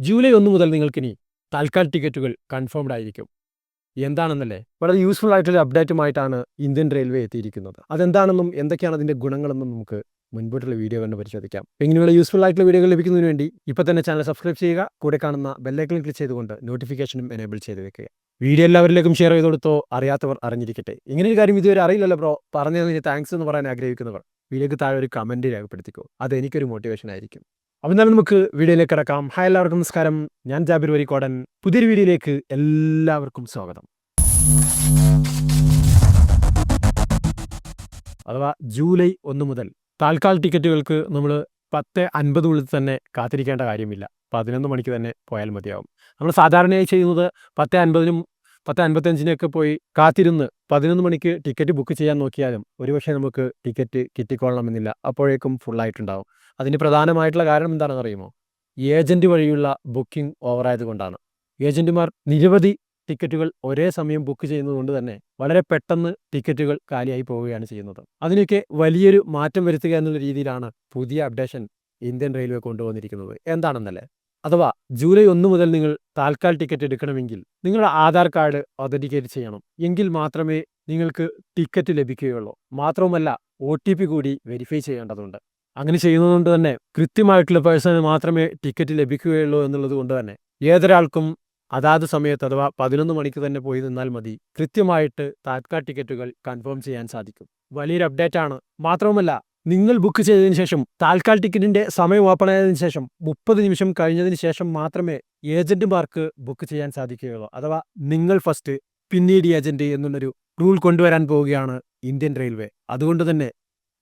July 1 മുതൽ നിങ്ങൾക്കിനി തൽക്കാൽ ടിക്കറ്റുകൾ confirmed ആയിരിക്കും. എന്താണെന്നല്ലേ? വളരെ യൂസ്ഫുൾ ആയിട്ടുള്ള അപ്ഡേറ്റുമായിട്ടാണ് ഇന്ത്യൻ റെയിൽവേ എത്തിയിരിക്കുന്നത്. അതെന്താണെന്നും എന്തൊക്കെയാണ് അതിൻ്റെ ഗുണങ്ങളെന്നും നമുക്ക് മുൻപോട്ടുള്ള വീഡിയോ കണ്ട് പരിശോധിക്കാം. ഇങ്ങനെയുള്ള യൂസ്ഫുൾ ആയിട്ടുള്ള വീഡിയോകൾ ലഭിക്കുന്നതിന് വേണ്ടി ഇപ്പോൾ തന്നെ ചാനൽ സബ്സ്ക്രൈബ് ചെയ്യുക. കൂടെ കാണുന്ന ബെല്ലൈക്കൺ ക്ലിക്ക് ചെയ്തുകൊണ്ട് നോട്ടിഫിക്കേഷനും എനേബിൾ ചെയ്ത് വെക്കുക. വീഡിയോ എല്ലാവരിലേക്കും ഷെയർ ചെയ്ത് കൊടുത്തോ, അറിയാത്തവർ അറിഞ്ഞിരിക്കട്ടെ. ഇങ്ങനെ ഒരു കാര്യം ഇതുവരെ അറിയില്ലല്ലോ ബ്രോ, പറഞ്ഞതിന് താങ്ക്സ് എന്ന് പറയാൻ ആഗ്രഹിക്കുന്നവർ വീഡിയോക്ക് താഴെ ഒരു കമൻറ്റ് രേഖപ്പെടുത്തിക്കോ. അത് എനിക്കൊരു മോട്ടിവേഷൻ ആയിരിക്കും. അപ്പോൾ എന്നാലും നമുക്ക് വീഡിയോയിലേക്ക് കിടക്കാം. ഹായ്, എല്ലാവർക്കും നമസ്കാരം. ഞാൻ ജാബിർ വരിക്കോടൻ. പുതിയൊരു വീഡിയോയിലേക്ക് എല്ലാവർക്കും സ്വാഗതം. അഥവാ ജൂലൈ 1 മുതൽ താൽക്കാൽ ടിക്കറ്റുകൾക്ക് നമ്മൾ 10:50 തന്നെ കാത്തിരിക്കേണ്ട കാര്യമില്ല. 11 മണിക്ക് തന്നെ പോയാൽ മതിയാവും. നമ്മൾ സാധാരണയായി ചെയ്യുന്നത് 10:50-നും 10:55-നൊക്കെ പോയി കാത്തിരുന്ന് 11 മണിക്ക് ടിക്കറ്റ് ബുക്ക് ചെയ്യാൻ നോക്കിയാലും ഒരുപക്ഷെ നമുക്ക് ടിക്കറ്റ് കിട്ടിക്കൊള്ളണമെന്നില്ല. അപ്പോഴേക്കും ഫുള്ളായിട്ടുണ്ടാവും. അതിന് പ്രധാനമായിട്ടുള്ള കാരണം എന്താണെന്ന് അറിയുമോ? ഏജൻറ്റ് വഴിയുള്ള ബുക്കിംഗ് ഓവറായതുകൊണ്ടാണ്. ഏജൻറ്റുമാർ നിരവധി ടിക്കറ്റുകൾ ഒരേ സമയം ബുക്ക് ചെയ്യുന്നതുകൊണ്ട് തന്നെ വളരെ പെട്ടെന്ന് ടിക്കറ്റുകൾ കാലിയായി പോവുകയാണ് ചെയ്യുന്നത്. അതിനൊക്കെ വലിയൊരു മാറ്റം വരുത്തുക എന്നുള്ള രീതിയിലാണ് പുതിയ അപ്ഡേഷൻ ഇന്ത്യൻ റെയിൽവേ കൊണ്ടുവന്നിരിക്കുന്നത്. എന്താണെന്നല്ലേ? അഥവാ ജൂലൈ 1 മുതൽ നിങ്ങൾ താൽക്കാൽ ടിക്കറ്റ് എടുക്കണമെങ്കിൽ നിങ്ങളുടെ ആധാർ കാർഡ് ഒതൻറ്റിക്കേറ്റ് ചെയ്യണം. എങ്കിൽ മാത്രമേ നിങ്ങൾക്ക് ടിക്കറ്റ് ലഭിക്കുകയുള്ളൂ. മാത്രവുമല്ല, OTP കൂടി വെരിഫൈ ചെയ്യേണ്ടതുണ്ട്. അങ്ങനെ ചെയ്യുന്നതുകൊണ്ട് തന്നെ കൃത്യമായിട്ടുള്ള പേഴ്സണിന് മാത്രമേ ടിക്കറ്റ് ലഭിക്കുകയുള്ളൂ എന്നുള്ളത് കൊണ്ട് തന്നെ ഏതൊരാൾക്കും അതാത് സമയത്ത് അഥവാ 11 മണിക്ക് തന്നെ പോയി നിന്നാൽ മതി, കൃത്യമായിട്ട് താൽക്കാൽ ടിക്കറ്റുകൾ കൺഫേം ചെയ്യാൻ സാധിക്കും. വലിയൊരു അപ്ഡേറ്റ് ആണ്. മാത്രവുമല്ല, നിങ്ങൾ ബുക്ക് ചെയ്തതിന് ശേഷം താൽക്കാൽ ടിക്കറ്റിൻ്റെ സമയം ഓപ്പൺ ആയതിനു ശേഷം 30 നിമിഷം കഴിഞ്ഞതിന് ശേഷം മാത്രമേ ഏജൻറ്റുമാർക്ക് ബുക്ക് ചെയ്യാൻ സാധിക്കുകയുള്ളൂ. അഥവാ നിങ്ങൾ ഫസ്റ്റ് പിന്നീട് ഏജൻറ്റ് എന്നുള്ളൊരു റൂൾ കൊണ്ടുവരാൻ പോവുകയാണ് ഇന്ത്യൻ റെയിൽവേ. അതുകൊണ്ട് തന്നെ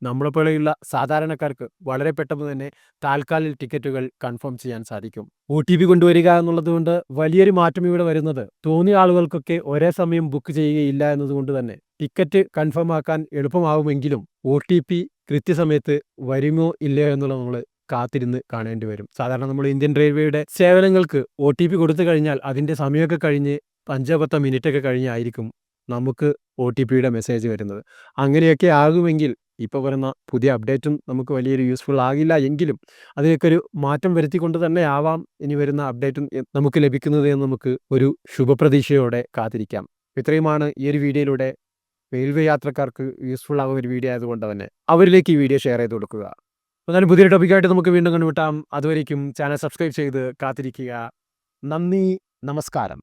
നമ്മളെപ്പോലെയുള്ള സാധാരണക്കാർക്ക് വളരെ പെട്ടെന്ന് തന്നെ താൽക്കാലിൽ ടിക്കറ്റുകൾ കൺഫേം ചെയ്യാൻ സാധിക്കും. OTP കൊണ്ടുവരിക എന്നുള്ളത് കൊണ്ട് വലിയൊരു മാറ്റം ഇവിടെ വരുന്നത് തോന്നിയ ആളുകൾക്കൊക്കെ ഒരേ സമയം ബുക്ക് ചെയ്യുകയില്ല എന്നതുകൊണ്ട് തന്നെ ടിക്കറ്റ് കൺഫേം ആക്കാൻ എളുപ്പമാവുമെങ്കിലും OTP കൃത്യസമയത്ത് വരുമോ ഇല്ലയോ എന്നുള്ളത് നമ്മൾ കാത്തിരുന്ന് കാണേണ്ടി വരും. സാധാരണ നമ്മൾ ഇന്ത്യൻ റെയിൽവേയുടെ സേവനങ്ങൾക്ക് OTP കൊടുത്തു കഴിഞ്ഞാൽ അതിൻ്റെ സമയമൊക്കെ കഴിഞ്ഞ് 5-10 മിനിറ്റൊക്കെ കഴിഞ്ഞായിരിക്കും നമുക്ക് OTPയുടെ മെസ്സേജ് വരുന്നത്. അങ്ങനെയൊക്കെ ആകുമെങ്കിൽ ഇപ്പോൾ വരുന്ന പുതിയ അപ്ഡേറ്റും നമുക്ക് വലിയൊരു യൂസ്ഫുൾ ആകില്ല. എങ്കിലും അതിനൊക്കെ ഒരു മാറ്റം വരുത്തിക്കൊണ്ട് തന്നെ ആവാം ഇനി വരുന്ന അപ്ഡേറ്റും നമുക്ക് ലഭിക്കുന്നത് എന്ന് നമുക്ക് ഒരു ശുഭപ്രതീക്ഷയോടെ കാത്തിരിക്കാം. ഇത്രയുമാണ് ഈ ഒരു വീഡിയോയിലൂടെ റെയിൽവേ യാത്രക്കാർക്ക് യൂസ്ഫുൾ ആകുന്ന ഒരു വീഡിയോ ആയതുകൊണ്ട് തന്നെ അവരിലേക്ക് ഈ വീഡിയോ ഷെയർ ചെയ്ത് കൊടുക്കുക. എന്നാലും പുതിയൊരു ടോപ്പിക്കായിട്ട് നമുക്ക് വീണ്ടും കണ്ടുമുട്ടാം. അതുവരേക്കും ചാനൽ സബ്സ്ക്രൈബ് ചെയ്ത് കാത്തിരിക്കുക. നന്ദി, നമസ്കാരം.